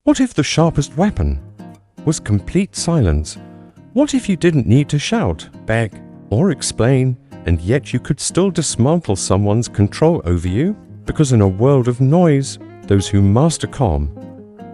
What if the sharpest weapon was complete silence? What if you didn't need to shout, beg, or explain, and yet you could still dismantle someone's control over you? Because in a world of noise, those who master calm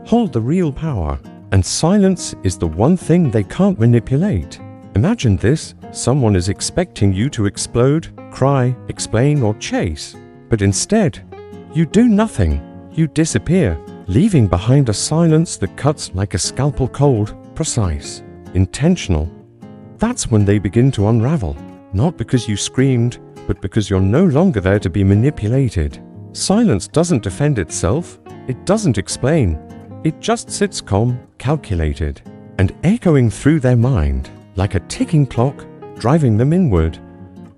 hold the real power, and silence is the one thing they can't manipulate. Imagine this: someone is expecting you to explode, cry, explain, or chase, but instead, you do nothing. You disappear, leaving behind a silence that cuts like a scalpel, cold, precise, intentional. That's when they begin to unravel, not because you screamed, but because you're no longer there to be manipulated. Silence doesn't defend itself, it doesn't explain, it just sits calm, calculated, and echoing through their mind, like a ticking clock, driving them inward.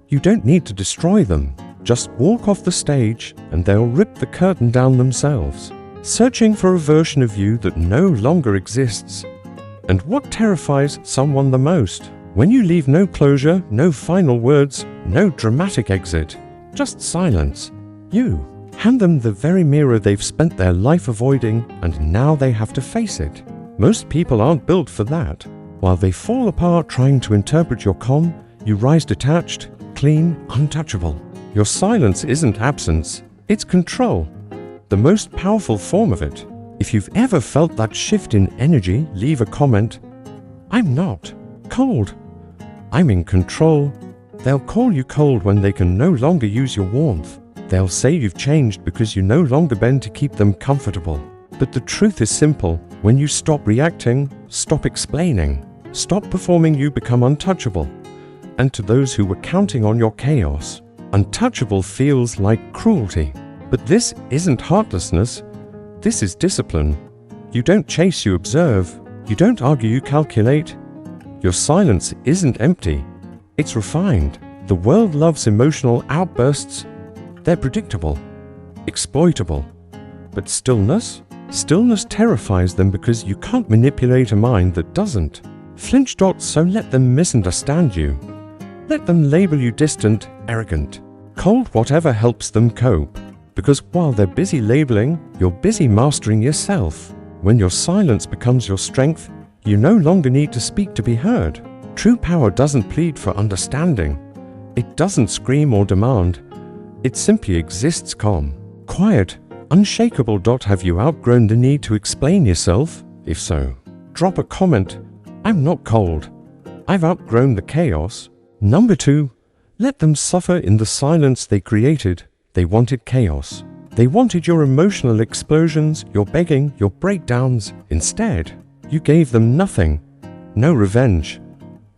You don't need to destroy them, just walk off the stage and they'll rip the curtain down themselves, searching for a version of you that no longer exists. And what terrifies someone the most? When you leave no closure, no final words, no dramatic exit, just silence. You hand them the very mirror they've spent their life avoiding, and now they have to face it. Most people aren't built for that. While they fall apart trying to interpret your calm, you rise detached, clean, untouchable. Your silence isn't absence, it's control. The most powerful form of it. If you've ever felt that shift in energy, leave a comment. I'm not cold. I'm in control. They'll call you cold when they can no longer use your warmth. They'll say you've changed because you no longer bend to keep them comfortable. But the truth is simple. When you stop reacting, stop explaining, stop performing, you become untouchable. And to those who were counting on your chaos, untouchable feels like cruelty. But this isn't heartlessness. This is discipline. You don't chase, you observe. You don't argue, you calculate. Your silence isn't empty. It's refined. The world loves emotional outbursts. They're predictable, exploitable. But stillness? Stillness terrifies them because you can't manipulate a mind that doesn't flinch. So let them misunderstand you. Let them label you distant, arrogant, cold, whatever helps them cope. Because while they're busy labeling, you're busy mastering yourself. When your silence becomes your strength, you no longer need to speak to be heard. True power doesn't plead for understanding. It doesn't scream or demand. It simply exists calm, quiet, unshakable. Have you outgrown the need to explain yourself? If so, drop a comment. I'm not cold. I've outgrown the chaos. Number 2, let them suffer in the silence they created. They wanted chaos. They wanted your emotional explosions, your begging, your breakdowns. Instead, you gave them nothing. No revenge,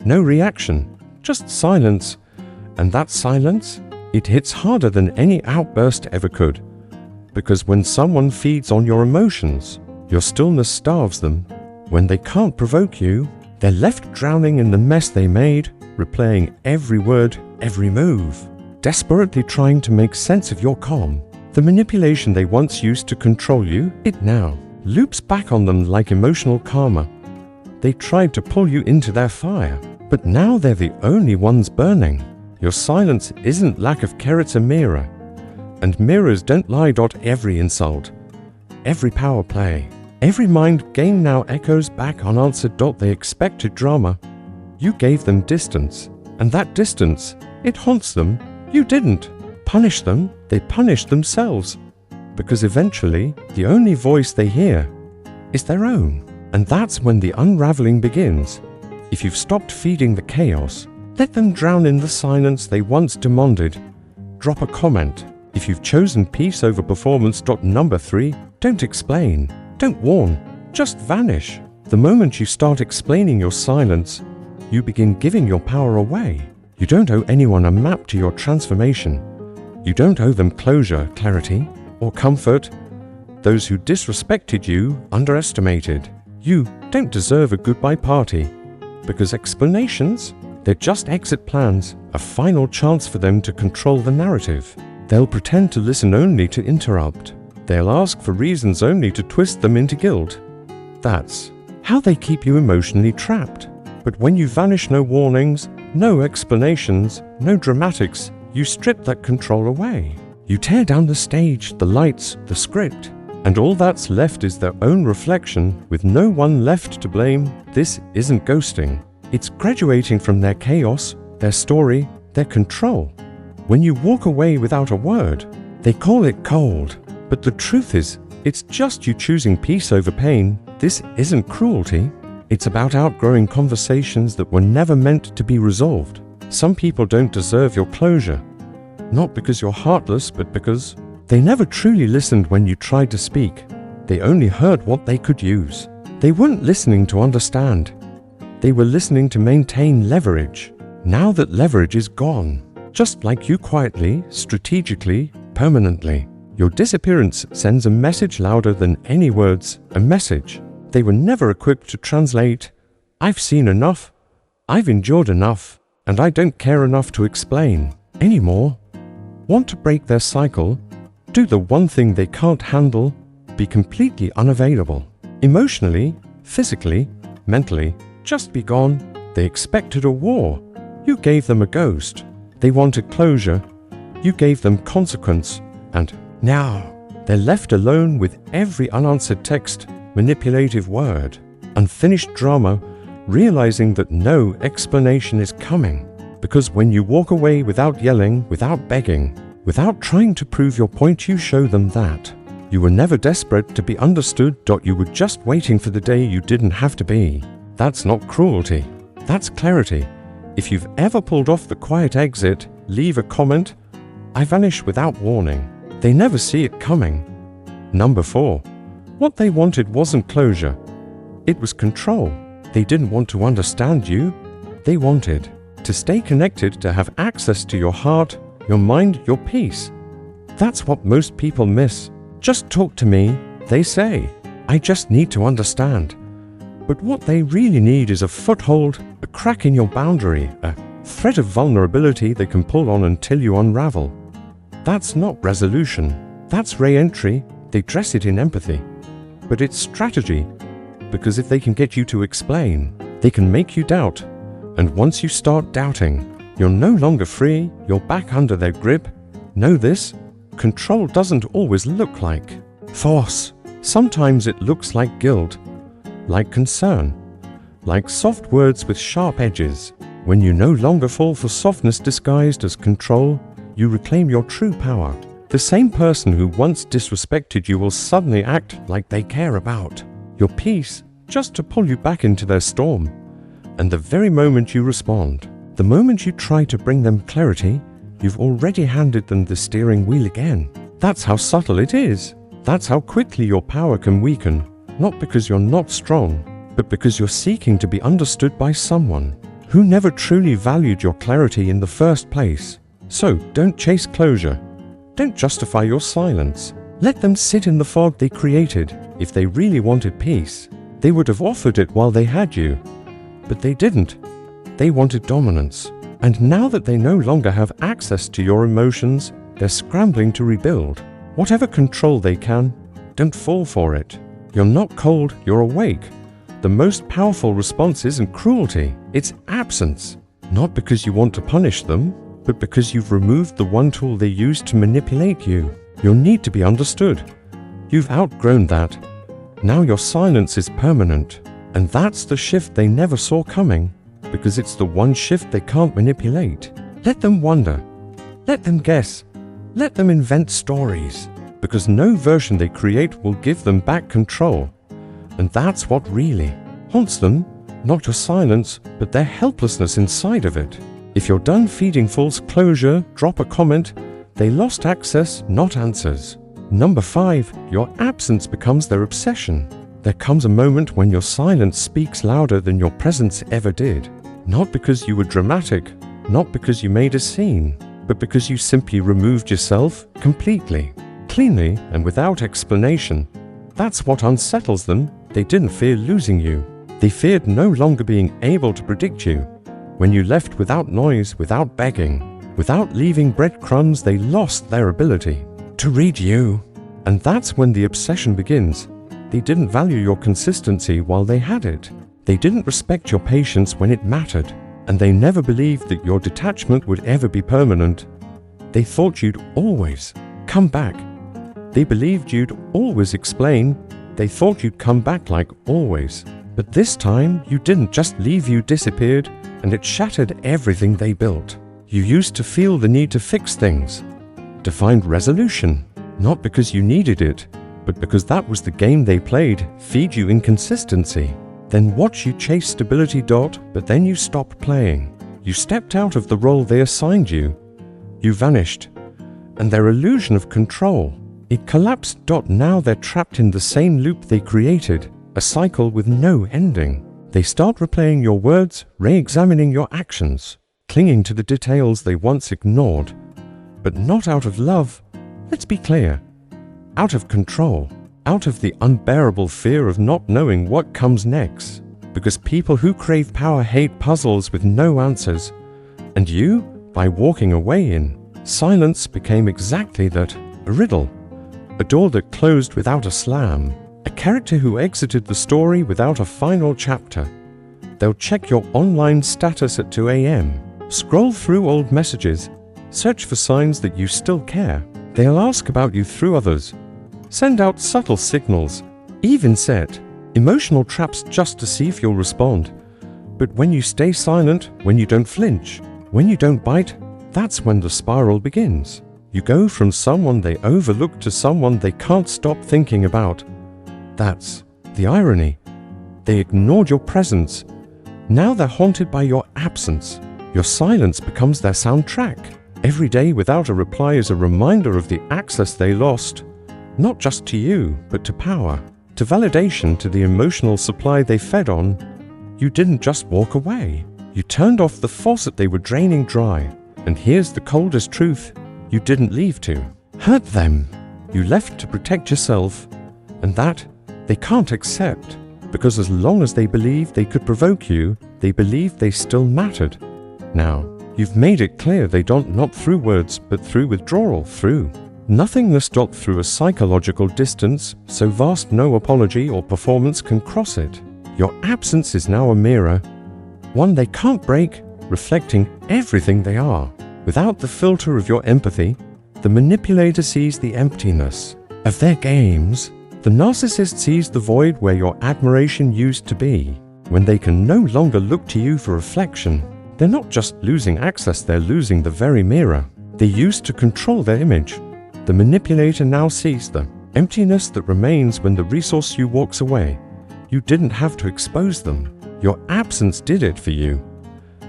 no reaction, just silence. And that silence, it hits harder than any outburst ever could. Because when someone feeds on your emotions, your stillness starves them. When they can't provoke you, they're left drowning in the mess they made, replaying every word, every move, desperately trying to make sense of your calm. The manipulation they once used to control you, it now loops back on them like emotional karma. They tried to pull you into their fire, but now they're the only ones burning. Your silence isn't lack of care, it's a mirror. And mirrors don't lie. Every insult, every power play, every mind game now echoes back unanswered. They expected drama. You gave them distance, and that distance, it haunts them. You didn't punish them, they punished themselves. Because eventually, the only voice they hear is their own. And that's when the unraveling begins. If you've stopped feeding the chaos, let them drown in the silence they once demanded. Drop a comment. If you've chosen peace over performance. Number 3, don't explain, don't warn, just vanish. The moment you start explaining your silence, you begin giving your power away. You don't owe anyone a map to your transformation. You don't owe them closure, clarity, or comfort. Those who disrespected you underestimated. You don't deserve a goodbye party. Because explanations, they're just exit plans, a final chance for them to control the narrative. They'll pretend to listen only to interrupt. They'll ask for reasons only to twist them into guilt. That's how they keep you emotionally trapped. But when you vanish, no warnings, no explanations, no dramatics, you strip that control away. You tear down the stage, the lights, the script, and all that's left is their own reflection with no one left to blame. This isn't ghosting. It's graduating from their chaos, their story, their control. When you walk away without a word, they call it cold. But the truth is, it's just you choosing peace over pain. This isn't cruelty. It's about outgrowing conversations that were never meant to be resolved. Some people don't deserve your closure, not because you're heartless, but because they never truly listened when you tried to speak. They only heard what they could use. They weren't listening to understand. They were listening to maintain leverage. Now that leverage is gone, just like you quietly, strategically, permanently, your disappearance sends a message louder than any words, a message they were never equipped to translate. I've seen enough, I've endured enough, and I don't care enough to explain anymore. Want to break their cycle? Do the one thing they can't handle, be completely unavailable. Emotionally, physically, mentally, just be gone. They expected a war. You gave them a ghost. They wanted closure. You gave them consequence. And now, they're left alone with every unanswered text, manipulative word, unfinished drama, realizing that no explanation is coming. Because when you walk away without yelling, without begging, without trying to prove your point, you show them that you were never desperate to be understood. You were just waiting for the day you didn't have to be. That's not cruelty. That's clarity. If you've ever pulled off the quiet exit, leave a comment, I vanish without warning. They never see it coming. Number 4. What they wanted wasn't closure. It was control. They didn't want to understand you. They wanted to stay connected, to have access to your heart, your mind, your peace. That's what most people miss. Just talk to me, they say. I just need to understand. But what they really need is a foothold, a crack in your boundary, a thread of vulnerability they can pull on until you unravel. That's not resolution. That's re-entry. They dress it in empathy. But it's strategy. Because if they can get you to explain, they can make you doubt. And once you start doubting, you're no longer free, you're back under their grip. Know this, control doesn't always look like force. Sometimes it looks like guilt, like concern, like soft words with sharp edges. When you no longer fall for softness disguised as control, you reclaim your true power. The same person who once disrespected you will suddenly act like they care about your peace, just to pull you back into their storm. And the very moment you respond, the moment you try to bring them clarity, you've already handed them the steering wheel again. That's how subtle it is. That's how quickly your power can weaken, not because you're not strong, but because you're seeking to be understood by someone who never truly valued your clarity in the first place. So don't chase closure. Don't justify your silence. Let them sit in the fog they created. If they really wanted peace, they would have offered it while they had you. But they didn't. They wanted dominance. And now that they no longer have access to your emotions, they're scrambling to rebuild whatever control they can. Don't fall for it. You're not cold, you're awake. The most powerful response isn't cruelty, it's absence. Not because you want to punish them, but because you've removed the one tool they used to manipulate you. Your need to be understood. You've outgrown that. Now your silence is permanent. And that's the shift they never saw coming, because it's the one shift they can't manipulate. Let them wonder. Let them guess. Let them invent stories, because no version they create will give them back control. And that's what really haunts them, not your silence, but their helplessness inside of it. If you're done feeding false closure, drop a comment. They lost access, not answers. Number 5, your absence becomes their obsession. There comes a moment when your silence speaks louder than your presence ever did. Not because you were dramatic, not because you made a scene, but because you simply removed yourself completely, cleanly, and without explanation. That's what unsettles them. They didn't fear losing you. They feared no longer being able to predict you. When you left without noise, without begging, without leaving breadcrumbs, they lost their ability to read you. And that's when the obsession begins. They didn't value your consistency while they had it. They didn't respect your patience when it mattered. And they never believed that your detachment would ever be permanent. They thought you'd always come back. They believed you'd always explain. They thought you'd come back like always. But this time, you didn't just leave, you disappeared, and it shattered everything they built. You used to feel the need to fix things, to find resolution, not because you needed it, but because that was the game they played, feed you inconsistency, then watch you chase stability. But then you stopped playing. You stepped out of the role they assigned you. You vanished, and their illusion of control, it collapsed. Now they're trapped in the same loop they created, a cycle with no ending. They start replaying your words, re-examining your actions, clinging to the details they once ignored, but not out of love. Let's be clear. Out of control, out of the unbearable fear of not knowing what comes next. Because people who crave power hate puzzles with no answers. And you, by walking away in silence, became exactly that, a riddle. A door that closed without a slam. A character who exited the story without a final chapter. They'll check your online status at 2 a.m., scroll through old messages, search for signs that you still care. They'll ask about you through others, send out subtle signals, even set emotional traps just to see if you'll respond. But when you stay silent, when you don't flinch, when you don't bite, that's when the spiral begins. You go from someone they overlook to someone they can't stop thinking about. That's the irony. They ignored your presence. Now they're haunted by your absence. Your silence becomes their soundtrack. Every day without a reply is a reminder of the access they lost, not just to you, but to power, to validation, to the emotional supply they fed on. You didn't just walk away. You turned off the faucet they were draining dry. And here's the coldest truth. You didn't leave to hurt them. You left to protect yourself. And that they can't accept. Because as long as they believed they could provoke you, they believed they still mattered. Now, you've made it clear they don't, not through words, but through withdrawal, through nothingness. Through a psychological distance so vast no apology or performance can cross it. Your absence is now a mirror, one they can't break, reflecting everything they are. Without the filter of your empathy, the manipulator sees the emptiness of their games. The narcissist sees the void where your admiration used to be. When they can no longer look to you for reflection, they're not just losing access, they're losing the very mirror they used to control their image. The manipulator now sees the emptiness that remains when the resource you walks away. You didn't have to expose them. Your absence did it for you.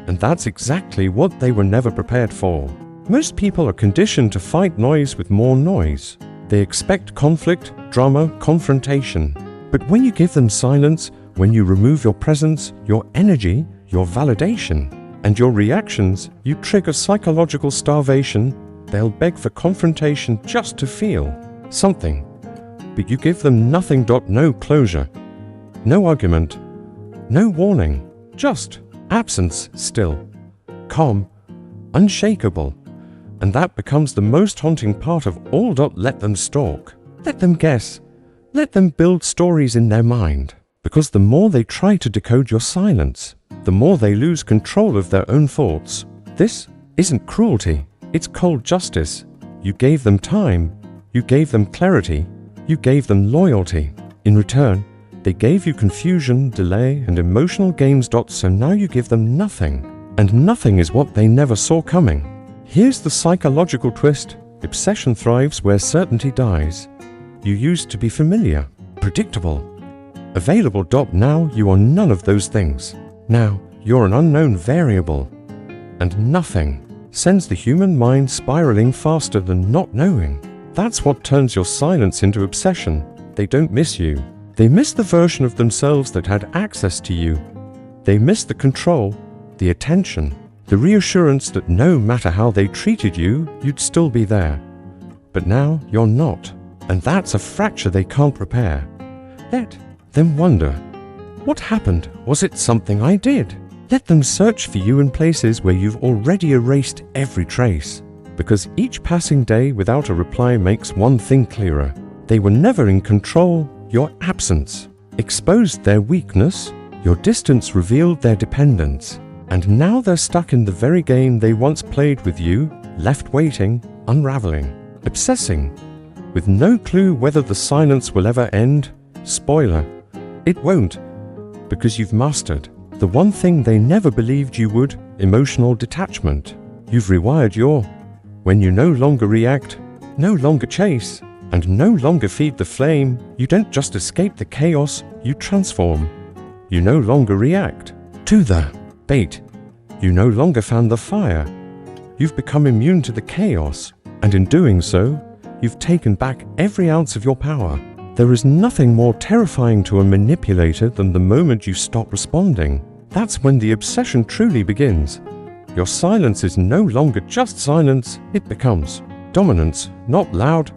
And that's exactly what they were never prepared for. Most people are conditioned to fight noise with more noise. They expect conflict, drama, confrontation. But when you give them silence, when you remove your presence, your energy, your validation, and your reactions, you trigger psychological starvation. They'll beg for confrontation just to feel something. But you give them nothing. No closure, no argument, no warning, just absence, still, calm, unshakable. And that becomes the most haunting part of all. Let them stalk, let them guess, let them build stories in their mind. Because the more they try to decode your silence, the more they lose control of their own thoughts. This isn't cruelty, it's cold justice. You gave them time, you gave them clarity, you gave them loyalty. In return, they gave you confusion, delay, and emotional games. So now you give them nothing. And nothing is what they never saw coming. Here's the psychological twist. Obsession thrives where certainty dies. You used to be familiar, predictable, available. Now you are none of those things. Now you're an unknown variable. And nothing sends the human mind spiraling faster than not knowing. That's what turns your silence into obsession. They don't miss you. They miss the version of themselves that had access to you. They miss the control, the attention, the reassurance that no matter how they treated you, you'd still be there. But now you're not. And that's a fracture they can't repair. Let them wonder, what happened? Was it something I did? Let them search for you in places where you've already erased every trace. Because each passing day without a reply makes one thing clearer. They were never in control. Your absence exposed their weakness. Your distance revealed their dependence. And now they're stuck in the very game they once played with you, left waiting, unraveling, obsessing, with no clue whether the silence will ever end. Spoiler, it won't, because you've mastered the one thing they never believed you would: emotional detachment. You've rewired when you no longer react, no longer chase, and no longer feed the flame, you don't just escape the chaos, you transform. You no longer react to the bait. You no longer fan the fire. You've become immune to the chaos, and in doing so, you've taken back every ounce of your power. There is nothing more terrifying to a manipulator than the moment you stop responding. That's when the obsession truly begins. Your silence is no longer just silence, it becomes dominance, not loud,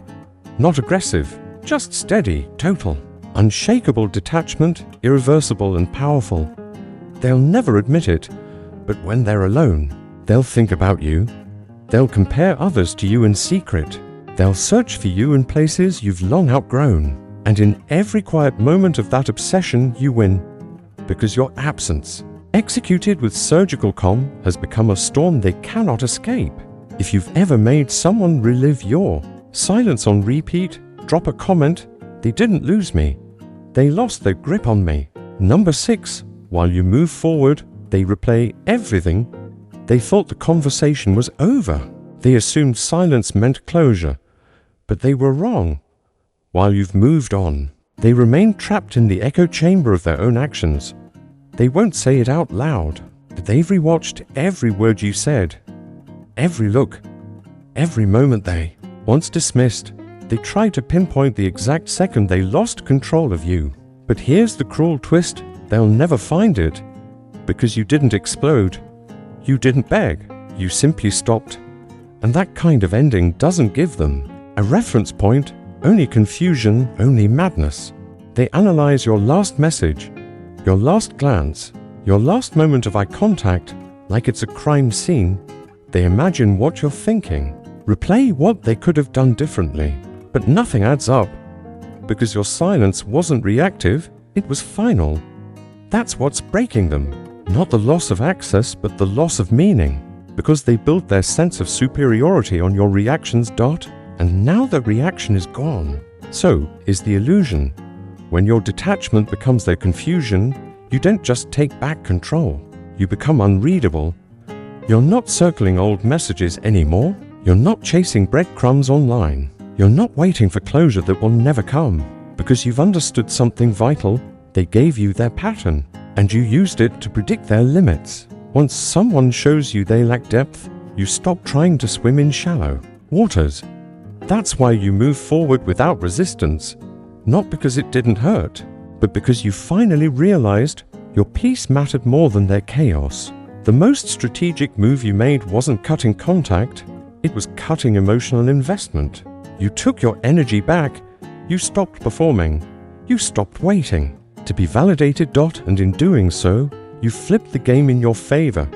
not aggressive, just steady, total, unshakable detachment, irreversible and powerful. They'll never admit it, but when they're alone, they'll think about you. They'll compare others to you in secret. They'll search for you in places you've long outgrown. And in every quiet moment of that obsession, you win. Because your absence, executed with surgical calm, has become a storm they cannot escape. If you've ever made someone relive your silence on repeat, drop a comment: they didn't lose me, they lost their grip on me. Number 6, while you move forward, they replay everything. They thought the conversation was over. They assumed silence meant closure, but they were wrong. While you've moved on, they remain trapped in the echo chamber of their own actions. They won't say it out loud, but they've rewatched every word you said, every look, every moment they once dismissed. They tried to pinpoint the exact second they lost control of you. But here's the cruel twist: they'll never find it, because you didn't explode. You didn't beg, you simply stopped. And that kind of ending doesn't give them a reference point, only confusion, only madness. They analyze your last message, your last glance, your last moment of eye contact, like it's a crime scene. They imagine what you're thinking, replay what they could have done differently. But nothing adds up, because your silence wasn't reactive, it was final. That's what's breaking them. Not the loss of access, but the loss of meaning. Because they built their sense of superiority on your reactions. And now the reaction is gone. So is the illusion. When your detachment becomes their confusion, you don't just take back control. You become unreadable. You're not circling old messages anymore. You're not chasing breadcrumbs online. You're not waiting for closure that will never come. Because you've understood something vital, they gave you their pattern, and you used it to predict their limits. Once someone shows you they lack depth, you stop trying to swim in shallow waters. That's why you move forward without resistance, not because it didn't hurt, but because you finally realized your peace mattered more than their chaos. The most strategic move you made wasn't cutting contact, it was cutting emotional investment. You took your energy back, you stopped performing, you stopped waiting to be validated. And in doing so, you flipped the game in your favor.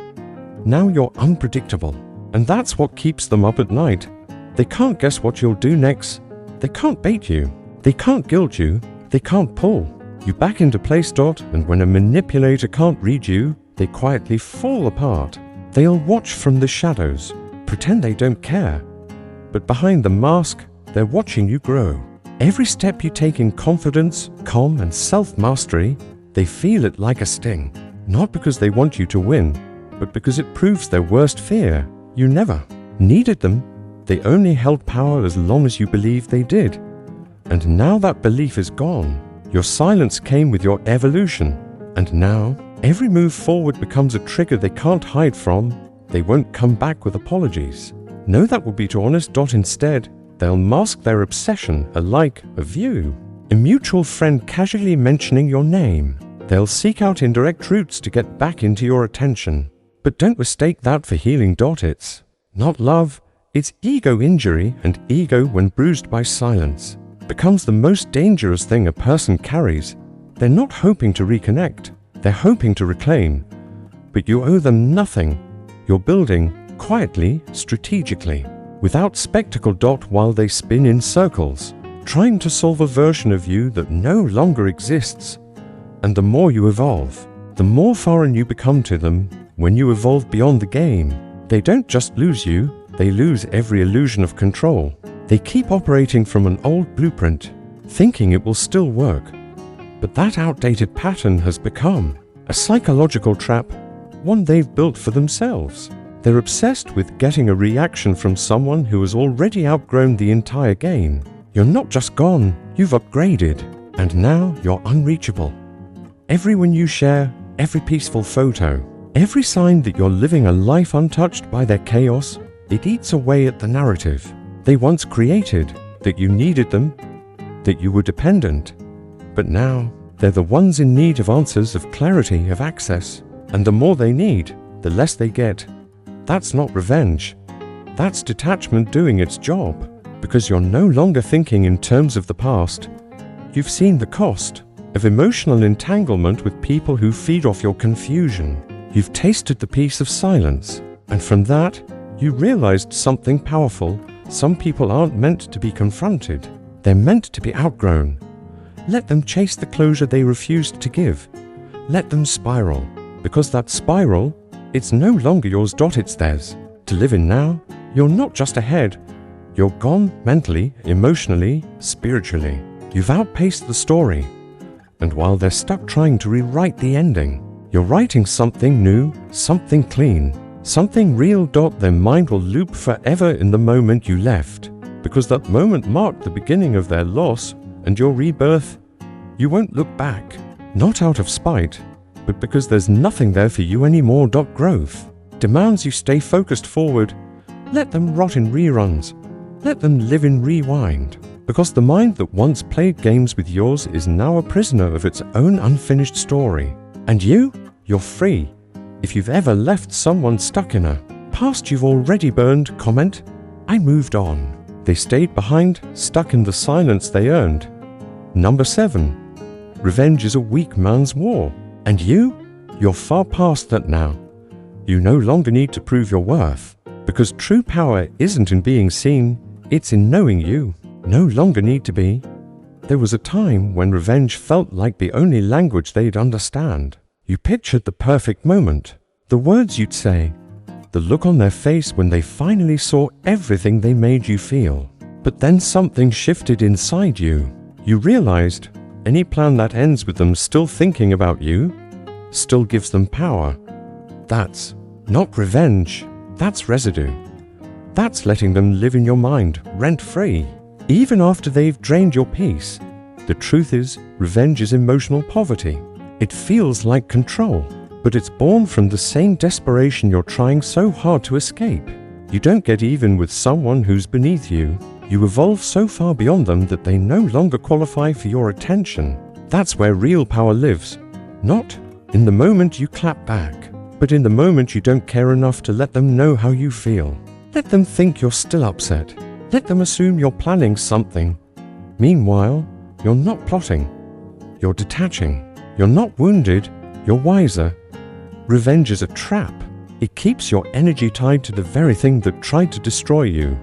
Now you're unpredictable, and that's what keeps them up at night. They can't guess what you'll do next. They can't bait you. They can't guilt you. They can't pull you back into place. And when a manipulator can't read you, they quietly fall apart. They'll watch from the shadows, pretend they don't care. But behind the mask, they're watching you grow. Every step you take in confidence, calm, and self-mastery, they feel it like a sting. Not because they want you to win, but because it proves their worst fear. You never needed them. They only held power as long as you believed they did. And now that belief is gone. Your silence came with your evolution. And now, every move forward becomes a trigger they can't hide from. They won't come back with apologies. No, that would be too honest. Instead, they'll mask their obsession, a like, a view, a mutual friend casually mentioning your name. They'll seek out indirect routes to get back into your attention. But don't mistake that for healing. It's not love, it's ego injury, and ego, when bruised by silence, becomes the most dangerous thing a person carries. They're not hoping to reconnect, they're hoping to reclaim. But you owe them nothing. You're building, quietly, strategically, without spectacle. While they spin in circles, trying to solve a version of you that no longer exists. And the more you evolve, the more foreign you become to them. When you evolve beyond the game, they don't just lose you, they lose every illusion of control. They keep operating from an old blueprint, thinking it will still work. But that outdated pattern has become a psychological trap, one they've built for themselves. They're obsessed with getting a reaction from someone who has already outgrown the entire game. You're not just gone, you've upgraded, and now you're unreachable. Everyone you share, every peaceful photo, every sign that you're living a life untouched by their chaos, it eats away at the narrative they once created, that you needed them, that you were dependent. But now, they're the ones in need of answers, of clarity, of access. And the more they need, the less they get. That's not revenge. That's detachment doing its job. Because you're no longer thinking in terms of the past. You've seen the cost of emotional entanglement with people who feed off your confusion. You've tasted the peace of silence. And from that, you realized something powerful. Some people aren't meant to be confronted. They're meant to be outgrown. Let them chase the closure they refused to give. Let them spiral. Because that spiral, it's no longer yours. It's theirs. To live in now, you're not just ahead. You're gone mentally, emotionally, spiritually. You've outpaced the story. And while they're stuck trying to rewrite the ending, you're writing something new, something clean, something real. Their mind will loop forever in the moment you left. Because that moment marked the beginning of their loss and your rebirth. You won't look back, not out of spite, but because there's nothing there for you anymore. Growth demands you stay focused forward. Let them rot in reruns. Let them live in rewind. Because the mind that once played games with yours is now a prisoner of its own unfinished story. And you're free. If you've ever left someone stuck in a past you've already burned, comment, I moved on. They stayed behind, stuck in the silence they earned. Number 7. Revenge is a weak man's war. And you're far past that now. You no longer need to prove your worth. Because true power isn't in being seen, it's in knowing you no longer need to be. There was a time when revenge felt like the only language they'd understand. You pictured the perfect moment, the words you'd say, the look on their face when they finally saw everything they made you feel. But then something shifted inside you. You realized any plan that ends with them still thinking about you still gives them power. That's not revenge, that's residue. That's letting them live in your mind, rent-free, even after they've drained your peace. The truth is, revenge is emotional poverty. It feels like control, but it's born from the same desperation you're trying so hard to escape. You don't get even with someone who's beneath you. You evolve so far beyond them that they no longer qualify for your attention. That's where real power lives. Not in the moment you clap back, but in the moment you don't care enough to let them know how you feel. Let them think you're still upset. Let them assume you're planning something. Meanwhile, you're not plotting. You're detaching. You're not wounded. You're wiser. Revenge is a trap. It keeps your energy tied to the very thing that tried to destroy you.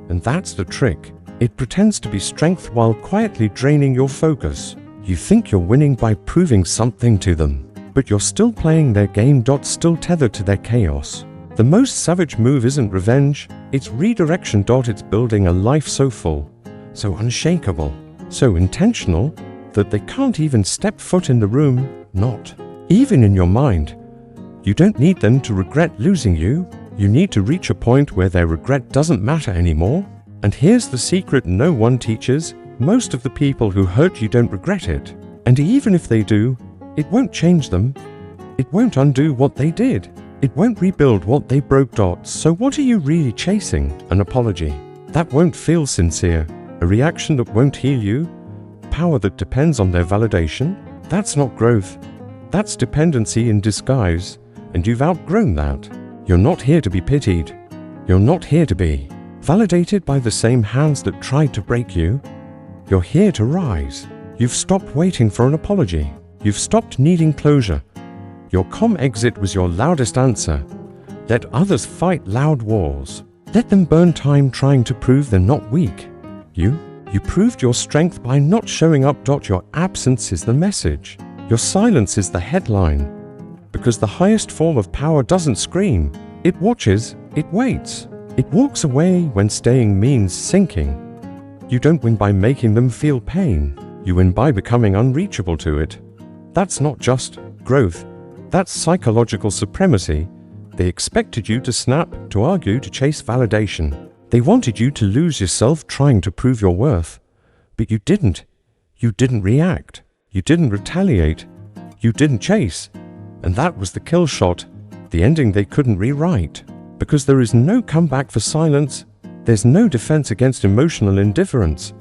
And that's the trick. It pretends to be strength while quietly draining your focus. You think you're winning by proving something to them, but you're still playing their game. Still tethered to their chaos. The most savage move isn't revenge, it's redirection. It's building a life so full, so unshakable, so intentional, that they can't even step foot in the room, not even in your mind. You don't need them to regret losing you. You need to reach a point where their regret doesn't matter anymore. And here's the secret no one teaches. Most of the people who hurt you don't regret it. And even if they do, it won't change them. It won't undo what they did. It won't rebuild what they broke. So what are you really chasing? An apology that won't feel sincere, a reaction that won't heal you, power that depends on their validation? That's not growth. That's dependency in disguise, and you've outgrown that. You're not here to be pitied. You're not here to be validated by the same hands that tried to break you. You're here to rise. You've stopped waiting for an apology. You've stopped needing closure. Your calm exit was your loudest answer. Let others fight loud wars. Let them burn time trying to prove they're not weak. You proved your strength by not showing up. Your absence is the message. Your silence is the headline. Because the highest form of power doesn't scream. It watches, it waits. It walks away when staying means sinking. You don't win by making them feel pain. You win by becoming unreachable to it. That's not just growth. That's psychological supremacy. They expected you to snap, to argue, to chase validation. They wanted you to lose yourself trying to prove your worth. But you didn't. You didn't react. You didn't retaliate. You didn't chase. And that was the kill shot, the ending they couldn't rewrite. Because there is no comeback for silence, there's no defense against emotional indifference.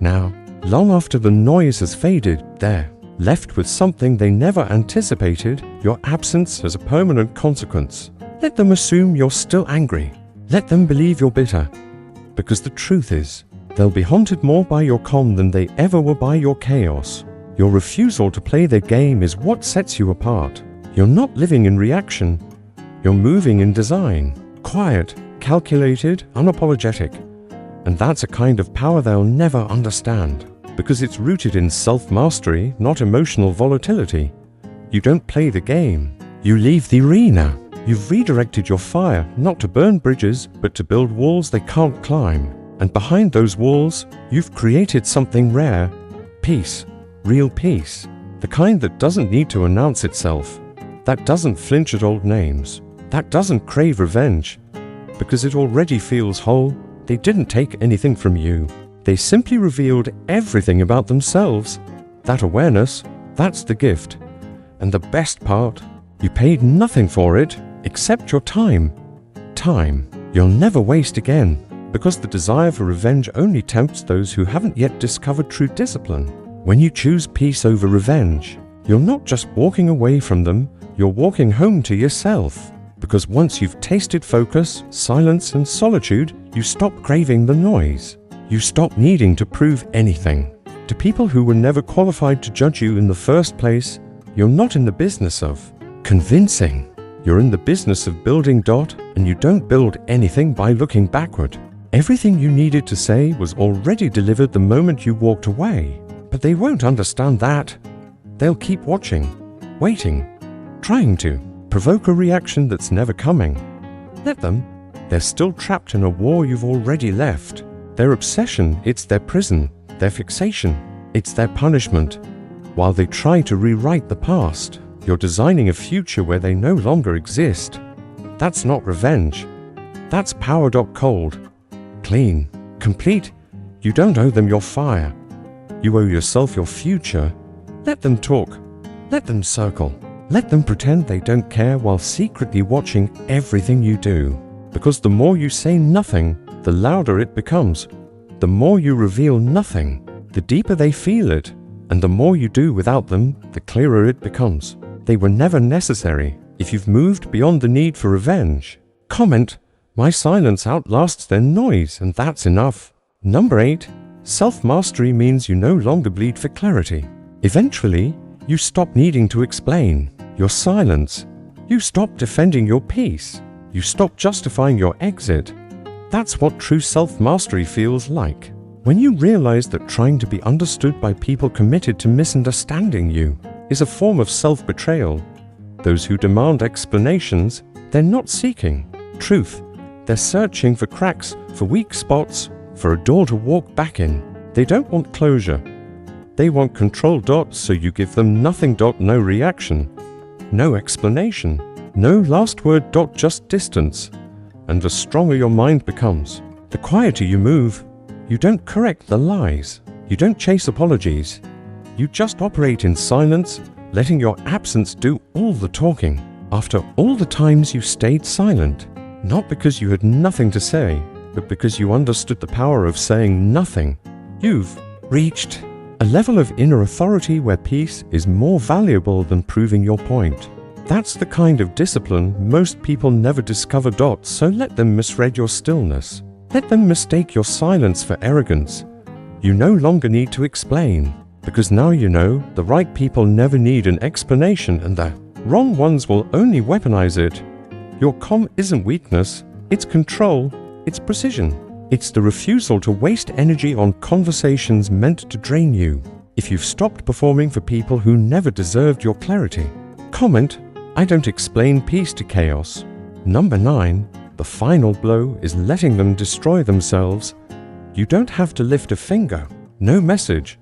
Now, long after the noise has faded, they're left with something they never anticipated. Your absence has a permanent consequence. Let them assume you're still angry. Let them believe you're bitter. Because the truth is, they'll be haunted more by your calm than they ever were by your chaos. Your refusal to play their game is what sets you apart. You're not living in reaction. You're moving in design. Quiet, calculated, unapologetic. And that's a kind of power they'll never understand. Because it's rooted in self-mastery, not emotional volatility. You don't play the game. You leave the arena. You've redirected your fire, not to burn bridges, but to build walls they can't climb. And behind those walls, you've created something rare. Peace. Real peace. The kind that doesn't need to announce itself. That doesn't flinch at old names. That doesn't crave revenge. Because it already feels whole. They didn't take anything from you. They simply revealed everything about themselves. That awareness, that's the gift. And the best part, you paid nothing for it except your time. Time you'll never waste again. Because the desire for revenge only tempts those who haven't yet discovered true discipline. When you choose peace over revenge, you're not just walking away from them, you're walking home to yourself. Because once you've tasted focus, silence, and solitude, you stop craving the noise. You stop needing to prove anything. To people who were never qualified to judge you in the first place, you're not in the business of convincing. You're in the business of building. And you don't build anything by looking backward. Everything you needed to say was already delivered the moment you walked away. But they won't understand that. They'll keep watching, waiting, trying to provoke a reaction that's never coming. Let them. They're still trapped in a war you've already left. Their obsession, it's their prison. Their fixation, it's their punishment. While they try to rewrite the past, you're designing a future where they no longer exist. That's not revenge. That's power. Cold, clean, complete. You don't owe them your fire. You owe yourself your future. Let them talk. Let them circle. Let them pretend they don't care while secretly watching everything you do. Because the more you say nothing, the louder it becomes. The more you reveal nothing, the deeper they feel it. And the more you do without them, the clearer it becomes. They were never necessary. If you've moved beyond the need for revenge, comment, my silence outlasts their noise, and that's enough. Number 8. Self-mastery means you no longer bleed for clarity. Eventually, you stop needing to explain your silence. You stop defending your peace. You stop justifying your exit. That's what true self-mastery feels like. When you realize that trying to be understood by people committed to misunderstanding you is a form of self-betrayal. Those who demand explanations, they're not seeking truth. They're searching for cracks, for weak spots, for a door to walk back in. They don't want closure. They want control. So you give them nothing. No reaction. No explanation. No last word. Just distance. And the stronger your mind becomes, the quieter you move. You don't correct the lies. You don't chase apologies. You just operate in silence, letting your absence do all the talking. After all the times you stayed silent, not because you had nothing to say, but because you understood the power of saying nothing, you've reached a level of inner authority where peace is more valuable than proving your point. That's the kind of discipline most people never discover. So let them misread your stillness. Let them mistake your silence for arrogance. You no longer need to explain, because now you know the right people never need an explanation and the wrong ones will only weaponize it. Your calm isn't weakness, it's control, it's precision. It's the refusal to waste energy on conversations meant to drain you. If you've stopped performing for people who never deserved your clarity, comment, I don't explain peace to chaos. Number 9. The final blow is letting them destroy themselves. You don't have to lift a finger. No message.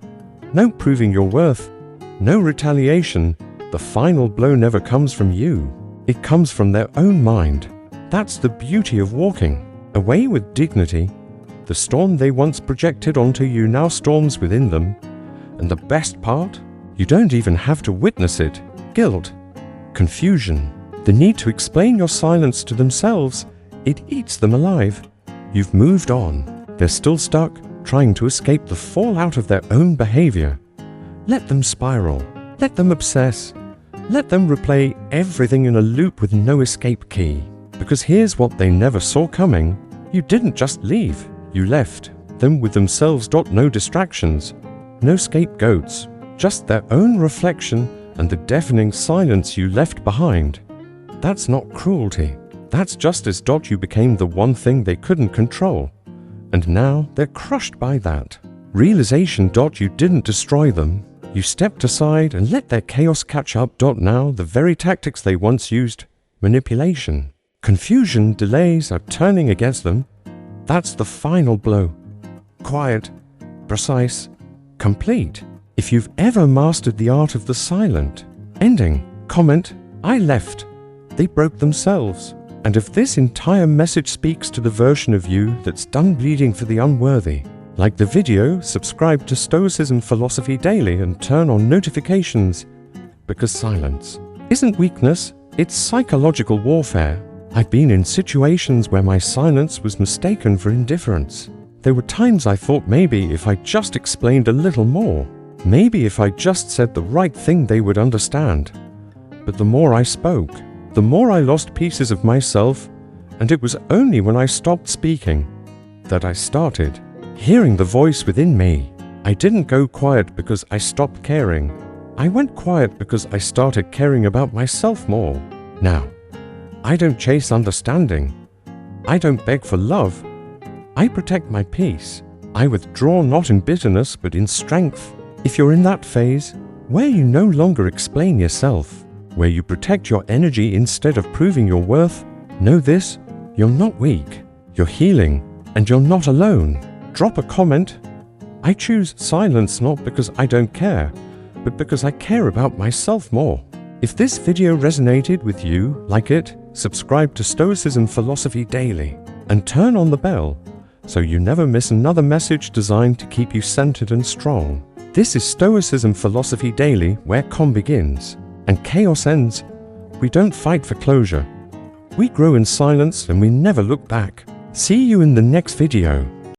No proving your worth. No retaliation. The final blow never comes from you. It comes from their own mind. That's the beauty of walking. Away with dignity. The storm they once projected onto you now storms within them. And the best part? You don't even have to witness it. Guilt. Confusion. The need to explain your silence to themselves. It eats them alive. You've moved on. They're still stuck, trying to escape the fallout of their own behavior. Let them spiral. Let them obsess. Let them replay everything in a loop with no escape key. Because here's what they never saw coming. You didn't just leave. You left them with themselves. No distractions. No scapegoats. Just their own reflection and the deafening silence you left behind. That's not cruelty. That's justice. You became the one thing they couldn't control. And now they're crushed by that. Realization. You didn't destroy them. You stepped aside and let their chaos catch up. Now the very tactics they once used, manipulation, confusion, delays, are turning against them. That's the final blow. Quiet, precise, complete. If you've ever mastered the art of the silent ending, comment, I left. They broke themselves. And if this entire message speaks to the version of you that's done bleeding for the unworthy, like the video, subscribe to Stoicism Philosophy Daily and turn on notifications. Because silence isn't weakness, it's psychological warfare. I've been in situations where my silence was mistaken for indifference. There were times I thought maybe if I just explained a little more, maybe if I just said the right thing they would understand. But the more I spoke, the more I lost pieces of myself, and it was only when I stopped speaking that I started hearing the voice within me. I didn't go quiet because I stopped caring. I went quiet because I started caring about myself more. Now, I don't chase understanding. I don't beg for love. I protect my peace. I withdraw not in bitterness but in strength. If you're in that phase, where you no longer explain yourself, where you protect your energy instead of proving your worth, know this, you're not weak. You're healing, and you're not alone. Drop a comment. I choose silence not because I don't care, but because I care about myself more. If this video resonated with you, like it, subscribe to Stoicism Philosophy Daily, and turn on the bell so you never miss another message designed to keep you centered and strong. This is Stoicism Philosophy Daily, where calm begins and chaos ends. We don't fight for closure. We grow in silence and we never look back. See you in the next video.